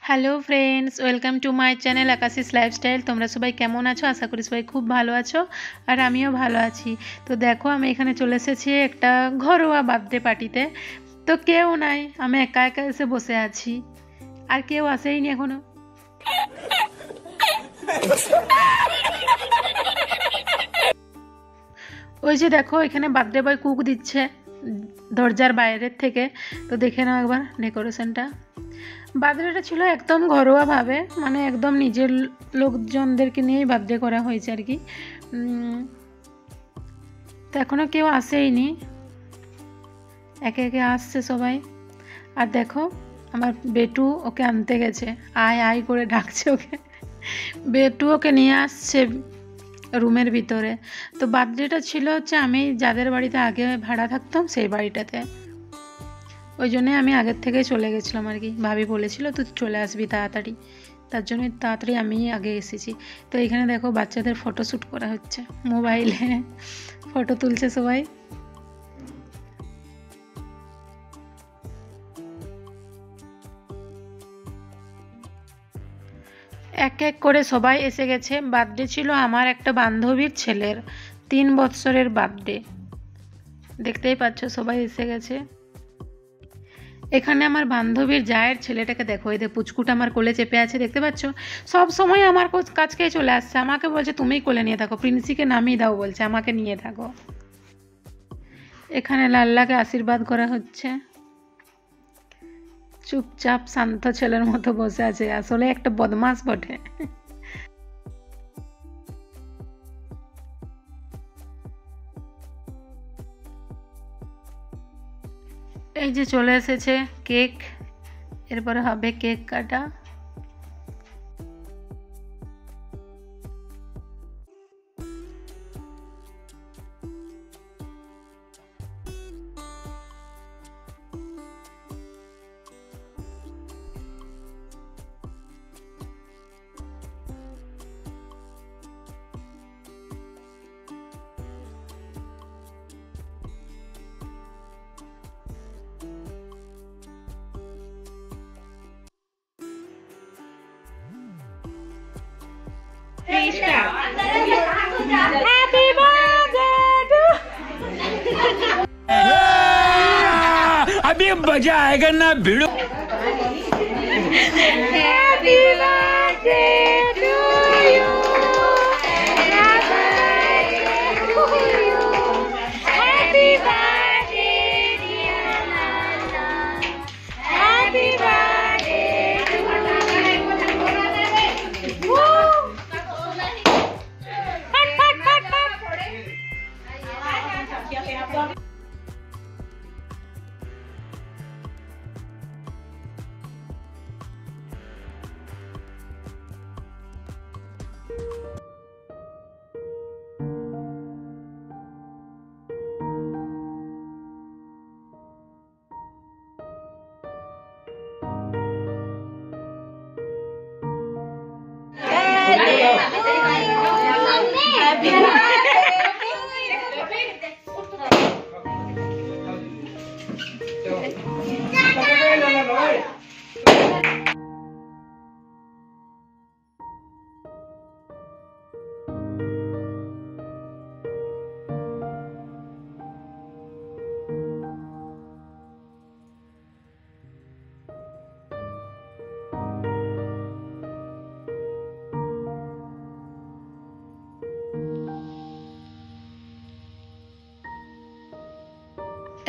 Hello friends, welcome to my channel Akashi's lifestyle. তোমরা সবাই কেমন আছো? আশা করি সবাই খুব ভালো আছো, আর আমিও ভালো আছি। তো দেখো, আমি এখানে চলে এসেছি একটা ঘরোয়া বার্থডে পার্টিতে। তো কেউ নাই, আমি একা একা এসে বসে আছি, আর কেউ আসেইনি এখনো। ওই যে দেখো, এখানে বার্থডে বয় কুক দিচ্ছে দরজার বাইরের থেকে। তো দেখে নাও একবার ডেকোরেশনটা। বার্থডেটা ছিল একদম ঘরোয়াভাবে, মানে একদম নিজের লোকজনদেরকে নিয়েই বার্থডে করা হয়েছে আর কি। তো এখনও কেউ আসেইনি, একে একে আসছে সবাই। আর দেখো, আমার বেটু ওকে আনতে গেছে, আয় আয় করে ডাকছে ওকে। বেটু ওকে নিয়ে আসছে রুমের ভিতরে। তো বার্থডেটা ছিল হচ্ছে আমি যাদের বাড়িতে আগে ভাড়া থাকতাম সেই বাড়িটাতে, ওই জন্যে আমি আগের থেকেই চলে গেছিলাম আর কি। ভাবি বলেছিল তুই চলে আসবি তাড়াতাড়ি, তার জন্য তাড়াতাড়ি আমি আগে এসেছি। তো এখানে দেখো বাচ্চাদের ফটোশ্যুট করা হচ্ছে, মোবাইলে ফটো তুলছে সবাই। এক এক করে সবাই এসে গেছে। বার্থডে ছিল আমার একটা বান্ধবীর ছেলের 3 বৎসরের বার্থডে। দেখতেই পাচ্ছ সবাই এসে গেছে। এখানে আমার বান্ধবীর জায়ের ছেলেটাকে দেখো, এই দেখো পুচকুটা আমার কোলে চেপে আছে, দেখতে পাচ্ছ? সব সময় আমার কাছকেই চলে আসছে, আমাকে বলছে তুমিই কোলে নিয়ে থাকো, প্রিন্সিকে নামিয়ে দাও বলছে, আমাকে নিয়ে থাকো। এখানে লাল্লাকে আশীর্বাদ করা হচ্ছে। চুপচাপ শান্ত ছেলের মতো বসে আছে, আসলে একটা বদমাস বটে। এই যে চলে এসেছে কেক, এরপরে হবে কেক কাটা। Happy birthday to अभी मजा आएगा ना भिड़ो। Happy birthday to you. Happy birthday dear Nana. Happy birthday to you.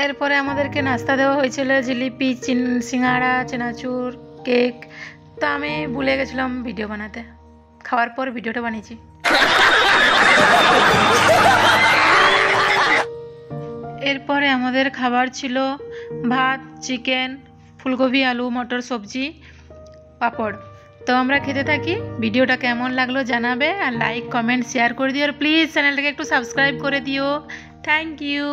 এরপরে আমাদেরকে নাস্তা দেওয়া হয়েছিল, জিলিপি, সিঙ্গাড়া, চানাচুর, কেক। তো আমি ভুলে গেছিলাম ভিডিও বানাতে, খাওয়ার পর ভিডিওটা বানিয়েছি। এরপরে আমাদের খাবার ছিল ভাত, চিকেন, ফুলকপি, আলু, মটর সবজি, পাঁপড়। তো আমরা খেতে থাকি। ভিডিওটা কেমন লাগলো জানাবে, আর লাইক, কমেন্ট, শেয়ার করে দিও, আর প্লিজ চ্যানেলটাকে একটু সাবস্ক্রাইব করে দিও। Thank you.